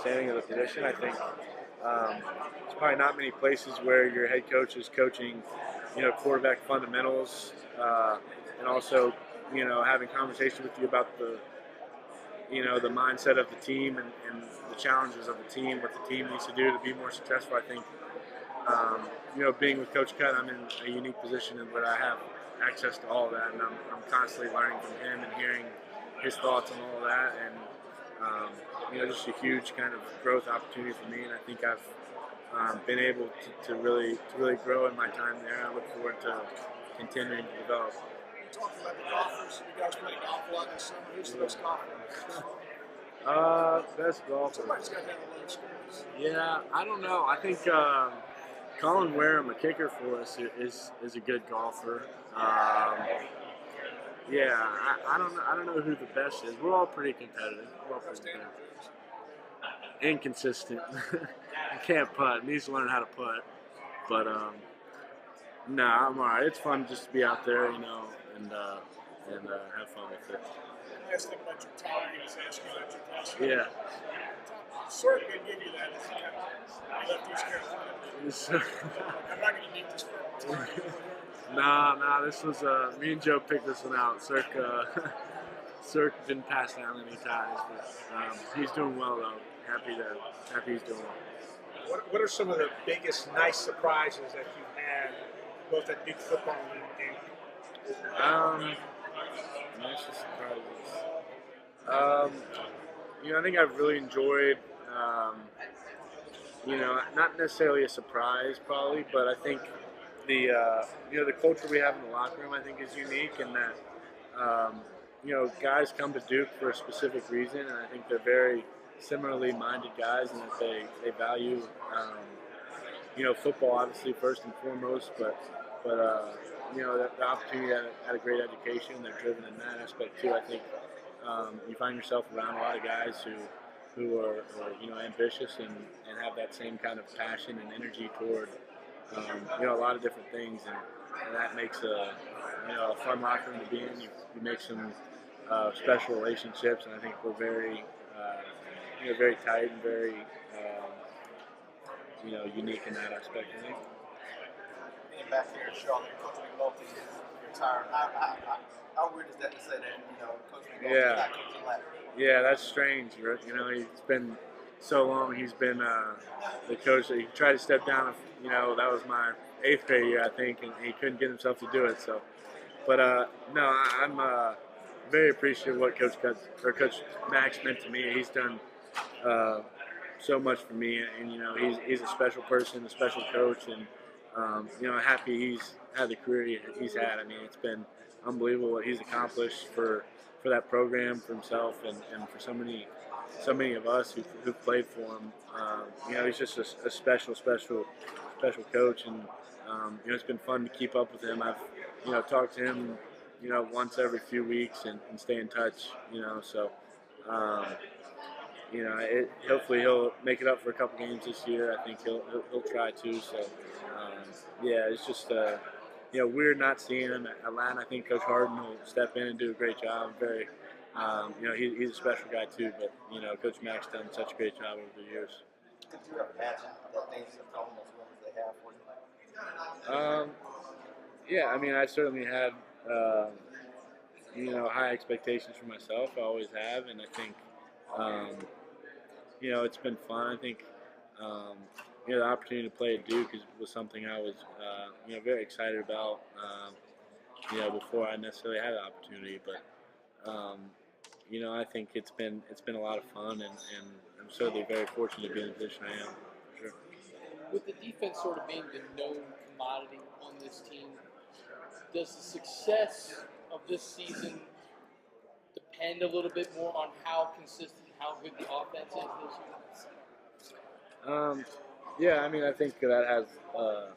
understanding of the position. I think there's probably not many places where your head coach is coaching, quarterback fundamentals, and also, having conversation with you about the mindset of the team and the challenges of the team, what the team needs to do to be more successful. I think, being with Coach Cut, I'm in a unique position in where I have access to all of that, and I'm constantly learning from him and hearing his thoughts on all of that, and just a huge kind of growth opportunity for me. And I think I've been able to really grow in my time there. I look forward to continuing to develop. Talking about the golfers, you guys played golf a lot this summer. Who's the best golfer? Best golfer. Somebody's got to have a low scores. Yeah, I don't know. I think Colin Wareham, a kicker for us, is a good golfer. Yeah, I don't know who the best is. We're all pretty competitive. Inconsistent. I can't putt. Needs to learn how to putt. But no, I'm all right. It's fun just to be out there, and have fun with it. Last thing about your time, he was asking about your class. Yeah. Sir can give you that. He left East Carolina. I'm not going to need this for time. Nah. This was me and Joe picked this one out. Cirque didn't pass down any ties, but he's doing well though. Happy he's doing well. What are some of the biggest nice surprises that you've had, both at Duke football and Nicest surprises. I think I've really enjoyed. Not necessarily a surprise, probably, but I think the culture we have in the locker room, I think, is unique, in that guys come to Duke for a specific reason, and I think they're very similarly minded guys, and that they value football obviously first and foremost, but the opportunity at a great education, they're driven in that aspect too. I think you find yourself around a lot of guys who are ambitious and have that same kind of passion and energy toward a lot of different things, and that makes a fun locker room to be in. You make some special relationships, and I think we're very very tight and very unique in that aspect, I think. Being back here in Charlotte, Coach McNulty is retired. How weird is that to say that, Coach McNulty is not coaching Latin? Yeah, that's strange. He's been so long. He's been the coach that he tried to step down. That was my 8th grade year, I think, and he couldn't get himself to do it. So, but no, I'm very appreciative of what Coach Max meant to me. He's done so much for me, and he's a special person, a special coach, and happy he's had the career he's had. I mean, it's been unbelievable what he's accomplished for that program, for himself, and for so many of us who played for him. He's just a special coach, and it's been fun to keep up with him. I've talked to him once every few weeks and stay in touch. So hopefully he'll make it up for a couple games this year. I think he'll try to. So it's just weird not seeing him at Atlanta. I think Coach Harden will step in and do a great job. Very, he's a special guy too. But Coach Mack's done such a great job over the years. Could you imagine that things have gone as well as they have for you? Yeah, I mean, I certainly had high expectations for myself. I always have, and I think it's been fun. I think the opportunity to play at Duke was something I was very excited about. Before I necessarily had the opportunity, but I think it's been a lot of fun, and I'm certainly very fortunate to be in the position I am. For sure. With the defense sort of being the known commodity on this team, does the success of this season depend a little bit more on how consistent, how good the offense is this year? Yeah, I mean, I think that has a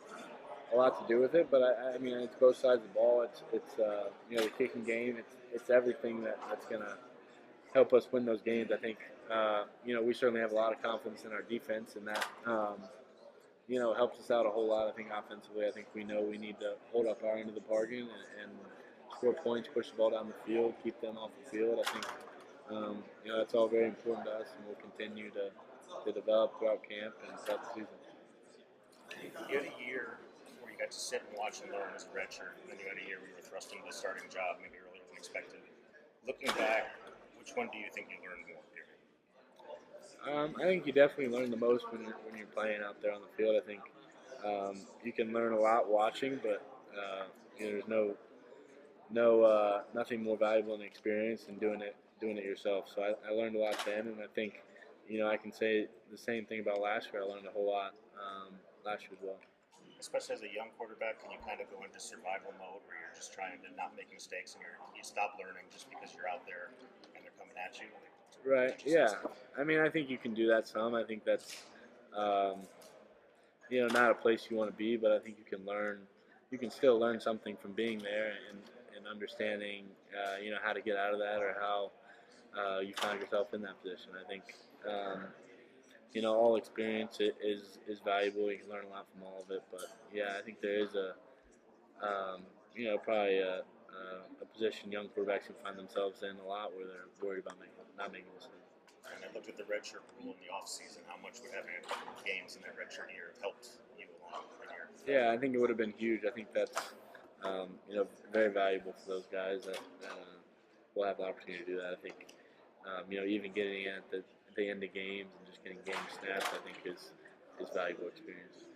lot to do with it, but I mean, it's both sides of the ball. It's the kicking game. It's everything that's gonna help us win those games. I think we certainly have a lot of confidence in our defense, and that helps us out a whole lot. I think offensively, I think we know we need to hold up our end of the bargain and score points, push the ball down the field, keep them off the field. I think that's all very important to us, and we'll continue to develop throughout camp and throughout the season. You had a year where you got to sit and watch and learn as a redshirt, and then you had a year where you were thrust into the starting job maybe earlier than expected. Looking back, which one do you think you learned more here? I think you definitely learn the most when you're playing out there on the field. I think you can learn a lot watching, but there's nothing more valuable than experience than doing it yourself. So I learned a lot then, and I think I can say the same thing about last year. I learned a whole lot last year as well. Especially as a young quarterback, can you kind of go into survival mode where you're just trying to not make mistakes and you stop learning just because you're out there and they're coming at you? Right. Yeah. I mean, I think you can do that some. I think that's not a place you want to be, but I think you can learn. You can still learn something from being there and understanding, how to get out of that or how you find yourself in that position. I think, all experience is valuable. You can learn a lot from all of it. But yeah, I think there is probably a position young quarterbacks can find themselves in a lot where they're worried about not making mistakes. And I looked at the redshirt rule in the offseason. How much would having a couple of games in that redshirt year have helped you along the year? Yeah, I think it would have been huge. I think that's very valuable for those guys that will have the opportunity to do that. I think even getting at the end of games and just getting game snaps, I think is valuable experience.